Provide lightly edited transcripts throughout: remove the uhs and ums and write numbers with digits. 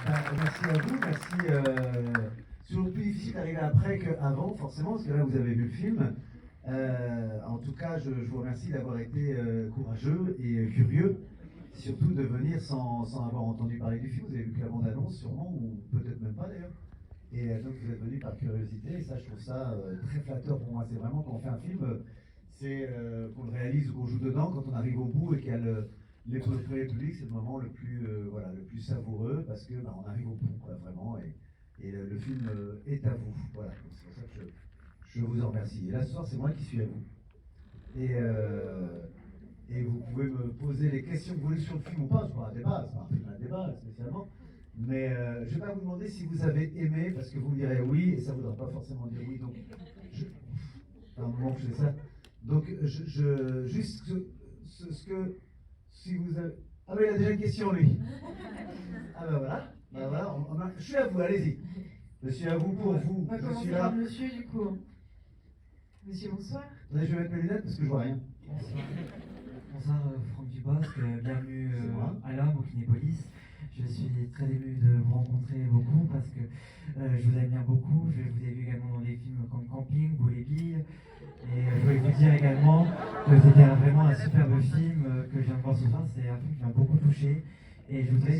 Merci à vous, merci. C'est toujours plus difficile d'arriver après qu'avant, forcément, parce que là, vous avez vu le film. En tout cas, je vous remercie d'avoir été courageux et curieux, surtout de venir sans avoir entendu parler du film. Vous avez vu que la bande-annonce, sûrement, ou peut-être même pas d'ailleurs. Et donc, vous êtes venu par curiosité, et ça, je trouve ça très flatteur pour moi. C'est vraiment quand on fait un film, c'est qu'on le réalise ou qu'on joue dedans, quand on arrive au bout et qu'il y a l'effet public, c'est le moment le plus, voilà, le plus savoureux parce que on arrive au bout, quoi, vraiment. Et le film est à vous. Voilà, c'est pour ça que je vous en remercie. Et là, ce soir, c'est moi qui suis à vous. Et vous pouvez me poser les questions que vous voulez sur le film ou pas. C'est pas un débat, c'est pas un film à débat spécialement. Mais je ne vais pas vous demander si vous avez aimé, parce que vous me direz oui, et ça ne voudra pas forcément dire oui. Donc, à un moment que je fais ça. Donc, juste ce que, si vous avez... Ah oui, il a déjà une question, lui. Ah ben voilà, je suis à vous, allez-y. Je suis à vous pour vous. On va commencer par monsieur, du coup. Monsieur, bonsoir. Attendez, je vais mettre mes lunettes parce que je vois rien. Bonsoir, Franck Dubosc, bienvenue à l'homme, au Kinépolis. Je suis très ému de vous rencontrer beaucoup parce que je vous aime bien beaucoup. Je vous ai vu également dans des films comme Camping, Beau les billes. Et je voulais vous dire également que c'était vraiment un superbe film que je viens de voir ce soir. C'est un film qui m'a beaucoup touché. Et je voudrais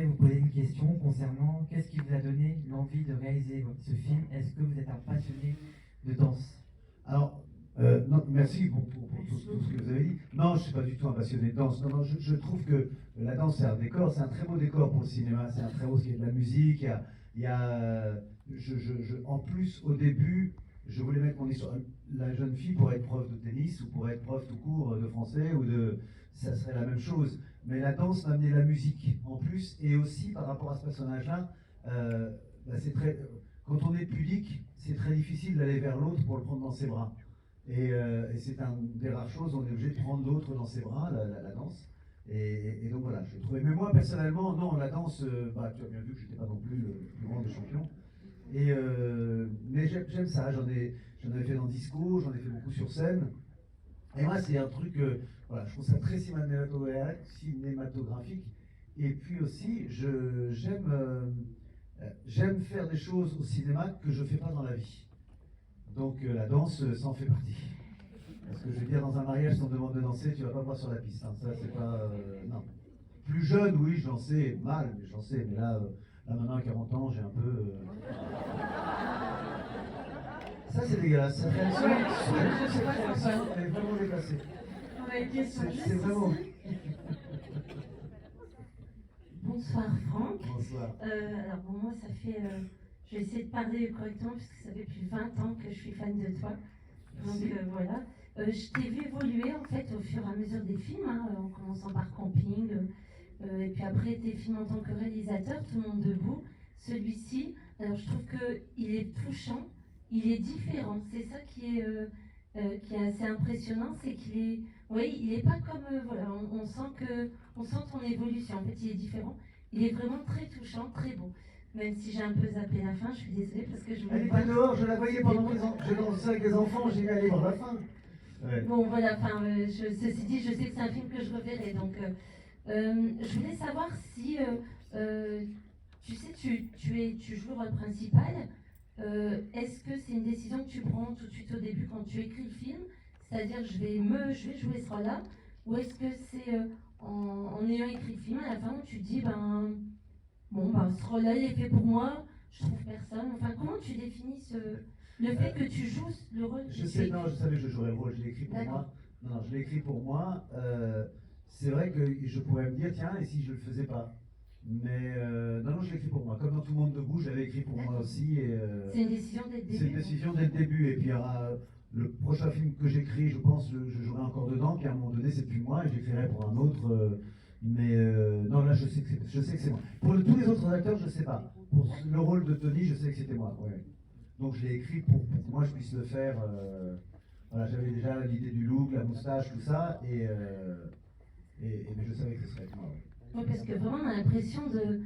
vous poser une question concernant qu'est-ce qui vous a donné l'envie de réaliser ce film. Est-ce que vous êtes un passionné de danse? Alors, non, merci pour tout ce que vous avez dit. Non, je ne suis pas du tout un passionné de danse. Non, je trouve que la danse, c'est un décor, c'est un très beau décor pour le cinéma. C'est un très beau, il y a de la musique, en plus, au début, je voulais mettre mon histoire. La jeune fille pourrait être prof de tennis ou pourrait être prof tout court de français ça serait la même chose. Mais la danse m'a amené la musique en plus, et aussi par rapport à ce personnage-là, quand on est pudique, c'est très difficile d'aller vers l'autre pour le prendre dans ses bras. Et c'est une des rares choses, on est obligé de prendre l'autre dans ses bras, la danse. Et donc voilà, je trouvais. Mais moi personnellement, non, la danse, tu as bien vu que je n'étais pas non plus le plus grand des champions. Mais j'aime ça, j'en avais fait dans disco, j'en ai fait beaucoup sur scène. Et moi, c'est un truc, voilà, je trouve ça très cinématographique. Et puis aussi, j'aime faire des choses au cinéma que je ne fais pas dans la vie. Donc la danse, ça en fait partie. Parce que je veux dire, dans un mariage, si on te demande de danser, tu vas pas voir sur la piste. Hein. Ça, c'est pas... non. Plus jeune, oui, je dansais mal, mais je dansais. Mais là maintenant, à 40 ans, j'ai un peu... Ça, c'est dégueulasse. Ça fait elle est vraiment déplacée. On a une question juste C'est vraiment... Bonsoir Franck. Bonsoir. Alors pour moi ça fait, je vais essayer de parler correctement parce que ça fait plus de 20 ans que je suis fan de toi. Donc voilà. Je t'ai vu évoluer en fait au fur et à mesure des films, hein, en commençant par Camping, et puis après tes films en tant que réalisateur, Tout le monde debout. Celui-ci, alors je trouve qu'il est touchant, il est différent. C'est ça qui est assez impressionnant, c'est qu'il est, oui, il est pas comme, voilà, on sent ton évolution. En fait, il est différent. Il est vraiment très touchant, très beau. Même si j'ai un peu zappé la fin, je suis désolée parce que je Elle était dehors, je la voyais pendant que je dansais avec les enfants, j'ai mis aller voir la fin. Ouais. Bon, voilà, enfin, ceci dit, je sais que c'est un film que je reverrai, donc je voulais savoir si, tu sais, tu joues le rôle principal. Est-ce que c'est une décision que tu prends tout de suite au début quand tu écris le film, c'est-à-dire je vais jouer ce rôle-là, ou est-ce que c'est en ayant écrit le film à la fin où tu dis ce rôle-là il est fait pour moi, je trouve personne. Enfin, comment tu définis le fait que tu joues le rôle? Je savais que je jouerais le rôle, je l'ai écrit pour moi. Non, je l'ai écrit pour moi. C'est vrai que je pourrais me dire, tiens, et si je le faisais pas? Mais non, je l'ai écrit pour moi. Comme dans Tout le monde debout, j'avais écrit pour moi aussi. C'est une décision dès le début. C'est une décision dès le début. Et puis il y aura le prochain film que j'écris, je pense, je jouerai encore dedans. Puis à un moment donné, c'est plus moi et j'écrirai pour un autre. Non, là, je sais que c'est moi. Pour tous les autres acteurs, je ne sais pas. Pour le rôle de Tony, je sais que c'était moi. Ouais. Donc je l'ai écrit pour que moi je puisse le faire. Voilà, j'avais déjà l'idée du look, la moustache, tout ça. Mais je savais que ce serait moi. Ouais. Oui, parce que vraiment, on a l'impression de